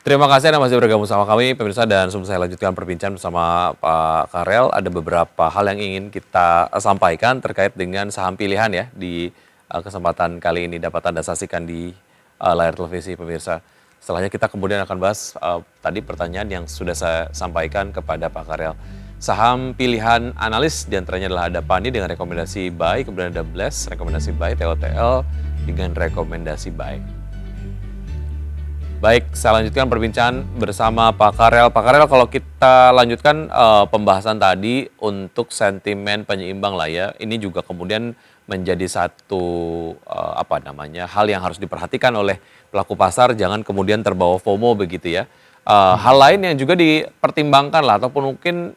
Terima kasih Anda masih bergabung sama kami, pemirsa, dan sebelum saya lanjutkan perbincangan bersama Pak Karel, ada beberapa hal yang ingin kita sampaikan terkait dengan saham pilihan ya di kesempatan kali ini dapat Anda saksikan di layar televisi pemirsa. Setelahnya kita kemudian akan bahas tadi pertanyaan yang sudah saya sampaikan kepada Pak Karel. Saham pilihan analis diantaranya adalah ada PANI dengan rekomendasi buy, kemudian ada BLES, rekomendasi buy, TOTL dengan rekomendasi buy. Baik, saya lanjutkan perbincangan bersama Pak Karel. Pak Karel, kalau kita lanjutkan pembahasan tadi untuk sentimen penyeimbang lah ya, ini juga kemudian menjadi satu hal yang harus diperhatikan oleh pelaku pasar, jangan kemudian terbawa FOMO begitu ya. Hal lain yang juga dipertimbangkan lah ataupun mungkin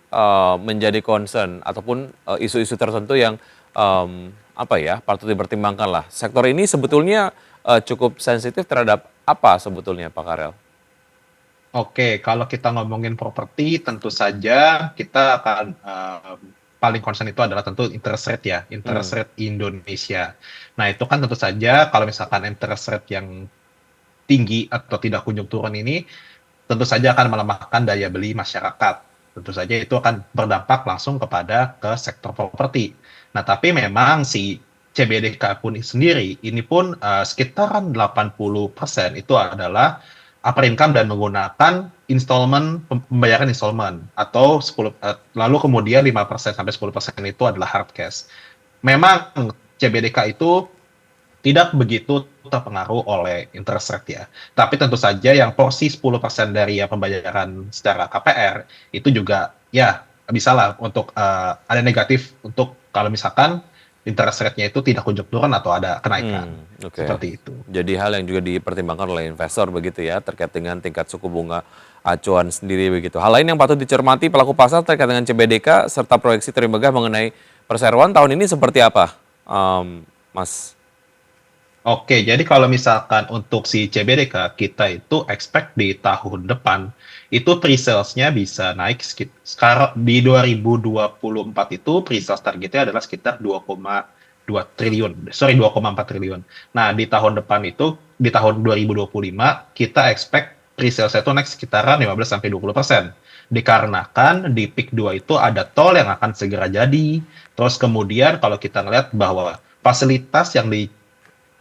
menjadi concern ataupun isu-isu tertentu yang patut dipertimbangkan lah. Sektor ini sebetulnya cukup sensitif terhadap apa sebetulnya Pak Karel? Oke, kalau kita ngomongin properti, tentu saja kita akan paling concern itu adalah tentu interest rate ya, interest Hmm, rate Indonesia. Nah, itu kan tentu saja kalau misalkan interest rate yang tinggi atau tidak kunjung turun ini, tentu saja akan melemahkan daya beli masyarakat. Tentu saja itu akan berdampak langsung kepada ke sektor properti. Nah, tapi memang si CBDK pun sendiri, ini pun sekitaran 80% itu adalah upper income dan menggunakan pembayaran installment atau 10 lalu kemudian 5% sampai 10% itu adalah hard cash. Memang CBDK itu tidak begitu terpengaruh oleh interest rate ya. Tapi tentu saja yang porsi 10% dari yang pembayaran secara KPR itu juga ya bisalah untuk ada negatif untuk kalau misalkan interest rate-nya itu tidak kunjung turun atau ada kenaikan. oke. Seperti itu. Jadi hal yang juga dipertimbangkan oleh investor begitu ya terkait dengan tingkat suku bunga acuan sendiri begitu. Hal lain yang patut dicermati pelaku pasar terkait dengan CBDK serta proyeksi termegah mengenai perseroan tahun ini seperti apa, Mas? Oke, jadi kalau misalkan untuk si CBDK, kita itu expect di tahun depan, itu pre-sales-nya bisa naik sekarang di 2024 itu pre-sales targetnya adalah sekitar 2,2 triliun, sorry 2,4 triliun. Nah, di tahun depan itu, di tahun 2025, kita expect pre-sales itu naik sekitaran 15-20%. Dikarenakan di peak 2 itu ada tol yang akan segera jadi, terus kemudian kalau kita ngelihat bahwa fasilitas yang di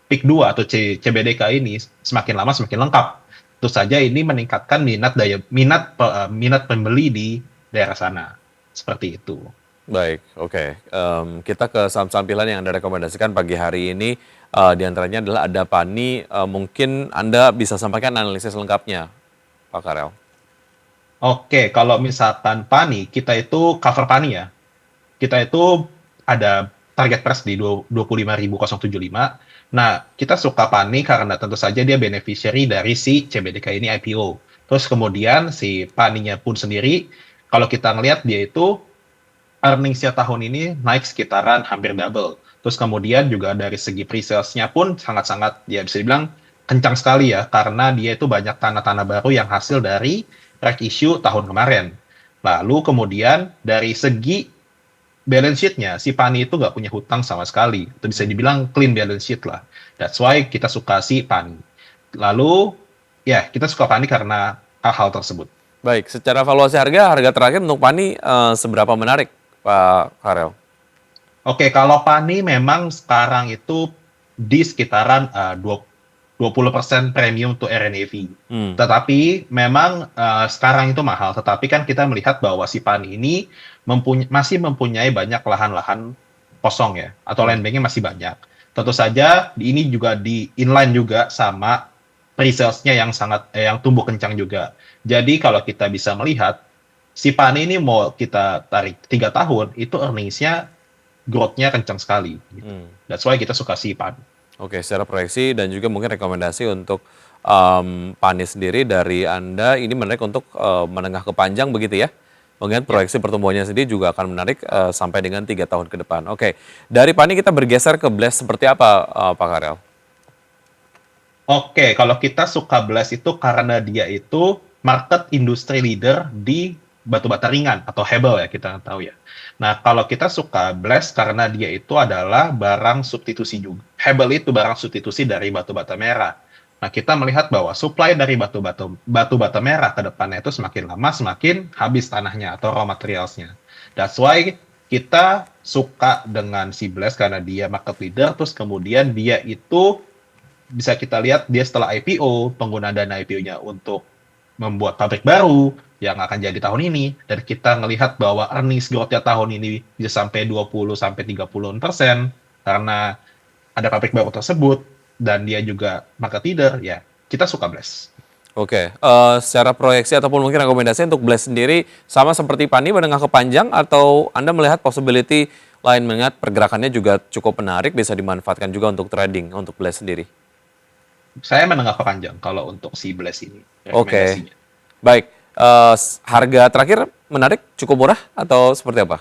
PIK 2 atau CBDK ini semakin lama semakin lengkap. Tentu saja ini meningkatkan minat pembeli di daerah sana. Seperti itu. Baik, oke. Kita ke saham-saham pilihan yang Anda rekomendasikan pagi hari ini, di antaranya adalah ada PANI, mungkin Anda bisa sampaikan analisis lengkapnya, Pak Karel. Oke, kalau misalkan PANI, kita itu cover PANI ya. Kita itu ada target price di 25.075. Nah, kita suka PANI karena tentu saja dia beneficiary dari si CBDK ini IPO. Terus kemudian si PANI-nya pun sendiri, kalau kita ngelihat dia itu earnings-nya tahun ini naik sekitaran hampir double. Terus kemudian juga dari segi pre-sales-nya pun sangat-sangat ya bisa dibilang kencang sekali ya karena dia itu banyak tanah-tanah baru yang hasil dari reg issue tahun kemarin. Lalu kemudian dari segi balance sheet-nya si Pani itu nggak punya hutang sama sekali. Itu bisa dibilang clean balance sheet lah. That's why kita suka si Pani. Lalu ya kita suka Pani karena hal-hal tersebut. Baik, secara valuasi harga, harga terakhir untuk PANI seberapa menarik, Pak Karel? Oke, kalau Pani memang sekarang itu di sekitaran 20% premium to RNAV. Hmm, Tetapi memang sekarang itu mahal. Tetapi kan kita melihat bahwa si Pani ini masih mempunyai banyak lahan-lahan kosong ya, atau land hmm, banknya masih banyak. Tentu saja ini juga di inline juga sama pre-sales-nya yang yang tumbuh kencang juga. Jadi kalau kita bisa melihat si Pani ini mau kita tarik 3 tahun itu earnings-nya growth-nya kencang sekali gitu. hmm. That's why kita suka Sipan. Oke, secara proyeksi dan juga mungkin rekomendasi untuk PANI sendiri dari Anda ini menarik untuk menengah ke panjang begitu ya? Mengingat Ya. proyeksi pertumbuhannya sendiri juga akan menarik sampai dengan 3 tahun ke depan. Oke, dari PANI kita bergeser ke BLES seperti apa, Pak Karel? Oke, kalau kita suka Blast itu karena dia itu market industry leader di batu bata ringan atau Hebel ya kita tahu ya. Nah, kalau kita suka Blast karena dia itu adalah barang substitusi juga. Hebel itu barang substitusi dari batu bata merah. Nah, kita melihat bahwa supply dari batu bata merah ke depannya itu semakin lama semakin habis tanahnya atau raw materials-nya. That's why kita suka dengan si Blast karena dia market leader, terus kemudian dia itu bisa kita lihat dia setelah IPO, pengguna dana IPO-nya untuk membuat pabrik baru yang akan jadi tahun ini, dan kita melihat bahwa earnings growth-nya tahun ini bisa sampai 20 sampai 30% karena ada pabrik baru tersebut dan dia juga market leader, ya kita suka Blast. Oke, secara proyeksi ataupun mungkin rekomendasi untuk Blast sendiri sama seperti Pani menengah ke panjang atau Anda melihat possibility lain mengingat pergerakannya juga cukup menarik bisa dimanfaatkan juga untuk trading untuk Blast sendiri? Saya menengah ke panjang kalau untuk si Blast ini Oke, rekomendasinya. baik. Harga terakhir menarik cukup murah atau seperti apa?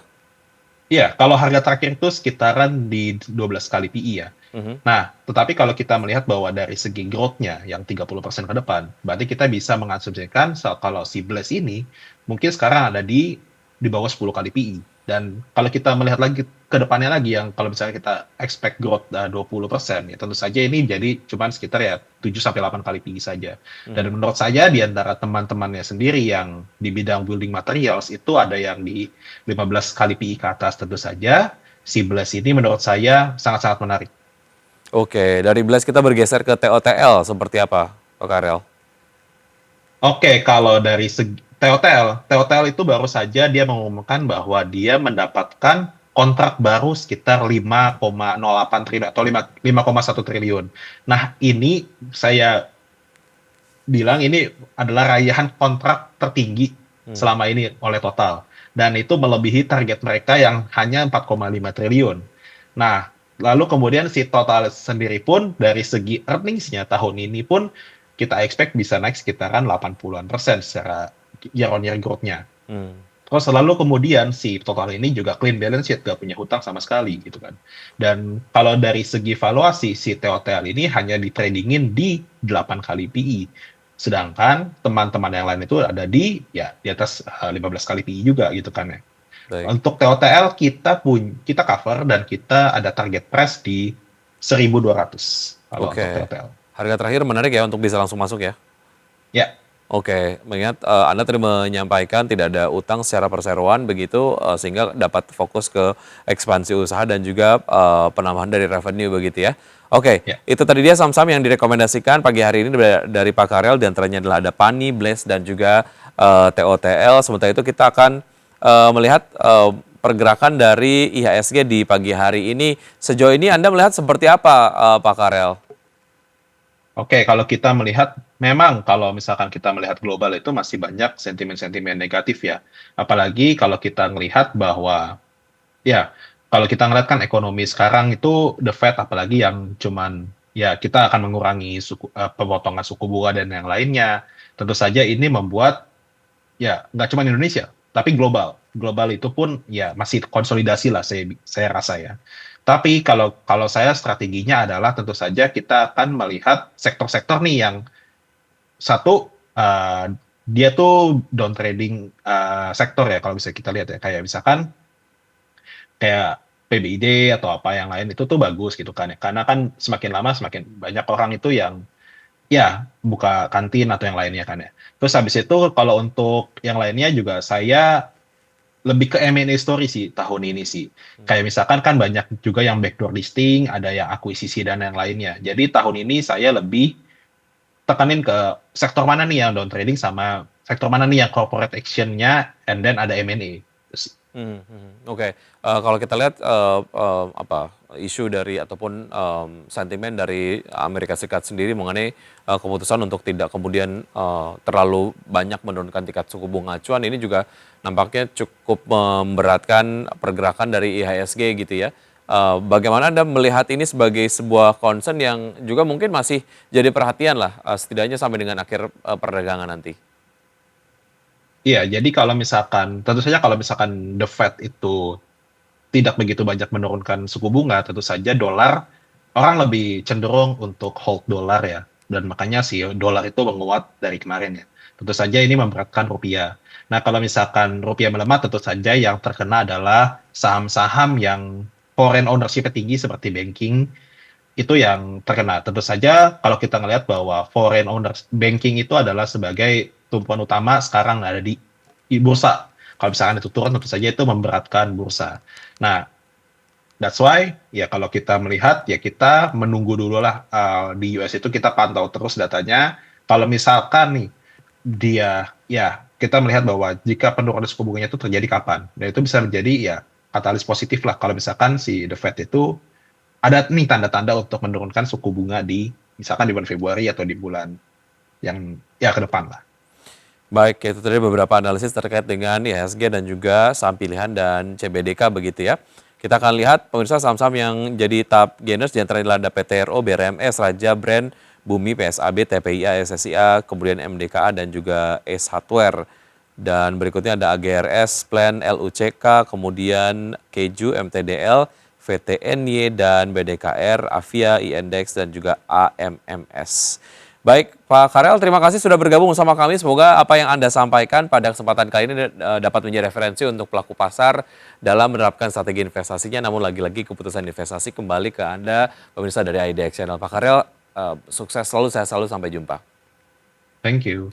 Iya, kalau harga terakhir itu sekitaran di 12 kali PE ya. Mhm. Nah, tetapi kalau kita melihat bahwa dari segi growth-nya yang 30% ke depan, berarti kita bisa mengasumsikan kalau si Blast ini mungkin sekarang ada di bawah 10 kali PE. Dan kalau kita melihat lagi ke depannya lagi yang kalau misalnya kita expect growth 20%, ya tentu saja ini jadi cuman sekitar ya 7 sampai 8 kali PE saja. Dan Mhm. menurut saya di antara teman-temannya sendiri yang di bidang building materials itu ada yang di 15 kali PE ke atas tentu saja. Si Blast ini menurut saya sangat-sangat menarik. Oke, dari Blast kita bergeser ke TOTL seperti apa, Pak Karel? Oke, kalau dari segi TOTL itu baru saja dia mengumumkan bahwa dia mendapatkan kontrak baru sekitar 5,08 triliun atau 5,1 triliun. Nah, ini saya bilang ini adalah raihan kontrak tertinggi Hmm. selama ini oleh Total. Dan itu melebihi target mereka yang hanya 4,5 triliun. Nah, lalu kemudian si Total sendiri pun dari segi earnings-nya tahun ini pun kita expect bisa naik sekitaran 80-an% secara year on year growth-nya. Hmm. Terus lalu kemudian si Total ini juga clean balance sheet, gak punya hutang sama sekali gitu kan. Dan kalau dari segi valuasi si TOTL ini hanya di tradingin di 8 kali PE. Sedangkan teman-teman yang lain itu ada di atas 15 kali PE juga gitu kan ya. Baik. Untuk TOTL kita cover dan kita ada target price di 1.200 kalau untuk Oke. TOTL. Harga terakhir menarik ya untuk bisa langsung masuk ya. Ya, Oke, mengingat Anda tadi menyampaikan tidak ada utang secara perseroan begitu sehingga dapat fokus ke ekspansi usaha dan juga penambahan dari revenue begitu ya. Oke, ya. itu tadi dia saham-saham yang direkomendasikan pagi hari ini dari Pak Karel, di antaranya adalah ada Pani, Blast dan juga TOTL. Sementara itu kita akan melihat pergerakan dari IHSG di pagi hari ini. Sejauh ini Anda melihat seperti apa Pak Karel? Oke, kalau kita melihat, memang kalau misalkan kita melihat global itu masih banyak sentimen-sentimen negatif ya. Apalagi kalau kita melihat bahwa, ya, kalau kita ngeliat kan ekonomi sekarang itu the Fed apalagi yang cuman, ya kita akan mengurangi pemotongan suku bunga dan yang lainnya. Tentu saja ini membuat, ya nggak cuma Indonesia, tapi global. Global itu pun ya masih konsolidasi lah saya rasa ya. Tapi kalau kalau saya strateginya adalah tentu saja kita akan melihat sektor-sektor nih yang satu dia tuh down trading sektor ya kalau bisa kita lihat ya kayak misalkan kayak PBID atau apa yang lain itu tuh bagus gitu kan ya. Karena kan semakin lama semakin banyak orang itu yang ya buka kantin atau yang lainnya kan ya. Terus habis itu kalau untuk yang lainnya juga saya lebih ke M&A story sih tahun ini sih. Kayak misalkan kan banyak juga yang backdoor listing, ada yang akuisisi dan yang lainnya. Jadi tahun ini saya lebih tekanin ke sektor mana nih yang down trading sama sektor mana nih yang corporate action-nya and then ada M&A. Oke. Kalau kita lihat apa isu dari ataupun sentimen dari Amerika Serikat sendiri mengenai keputusan untuk tidak kemudian terlalu banyak menurunkan tingkat suku bunga acuan ini juga nampaknya cukup memberatkan pergerakan dari IHSG gitu ya. Bagaimana Anda melihat ini sebagai sebuah concern yang juga mungkin masih jadi perhatian lah setidaknya sampai dengan akhir perdagangan nanti? Iya, jadi kalau misalkan tentu saja kalau misalkan the Fed itu tidak begitu banyak menurunkan suku bunga, tentu saja dolar orang lebih cenderung untuk hold dolar ya. Dan makanya sih dolar itu menguat dari kemarin ya. Tentu saja ini memberatkan rupiah. Nah, kalau misalkan rupiah melemah, tentu saja yang terkena adalah saham-saham yang foreign ownership tinggi seperti banking itu yang terkena. Tentu saja kalau kita ngelihat bahwa foreign owners banking itu adalah sebagai tumpuan utama sekarang ada di bursa. Kalau misalkan itu turun tentu saja itu memberatkan bursa. Nah, that's why ya kalau kita melihat ya kita menunggu dulu lah, di US itu kita pantau terus datanya. Kalau misalkan nih dia ya kita melihat bahwa jika penurunan suku bunganya itu terjadi kapan, dan itu bisa menjadi ya katalis positif lah kalau misalkan si The Fed itu ada nih tanda-tanda untuk menurunkan suku bunga di misalkan di bulan Februari atau di bulan yang ya ke depan lah. Baik, itu tadi beberapa analisis terkait dengan IHSG dan juga saham pilihan dan CBDK begitu ya. Kita akan lihat pemirsa saham-saham yang jadi top gainers di antaranya ada PTRO, BRMS, Raja Brand, Bumi, PSAB, TPIA, SSIA, kemudian MDKA dan juga Ace Hardware. Dan berikutnya ada AGRS, Plan, LUCK, kemudian Keju, MTDL, VTNY, dan BDKR, Avia, INDEX, dan juga AMMS. Baik, Pak Karel, terima kasih sudah bergabung bersama kami. Semoga apa yang Anda sampaikan pada kesempatan kali ini dapat menjadi referensi untuk pelaku pasar dalam menerapkan strategi investasinya. Namun lagi-lagi keputusan investasi kembali ke Anda, pemirsa dari IDX Channel. Pak Karel, sukses selalu, saya selalu, sampai jumpa. Thank you.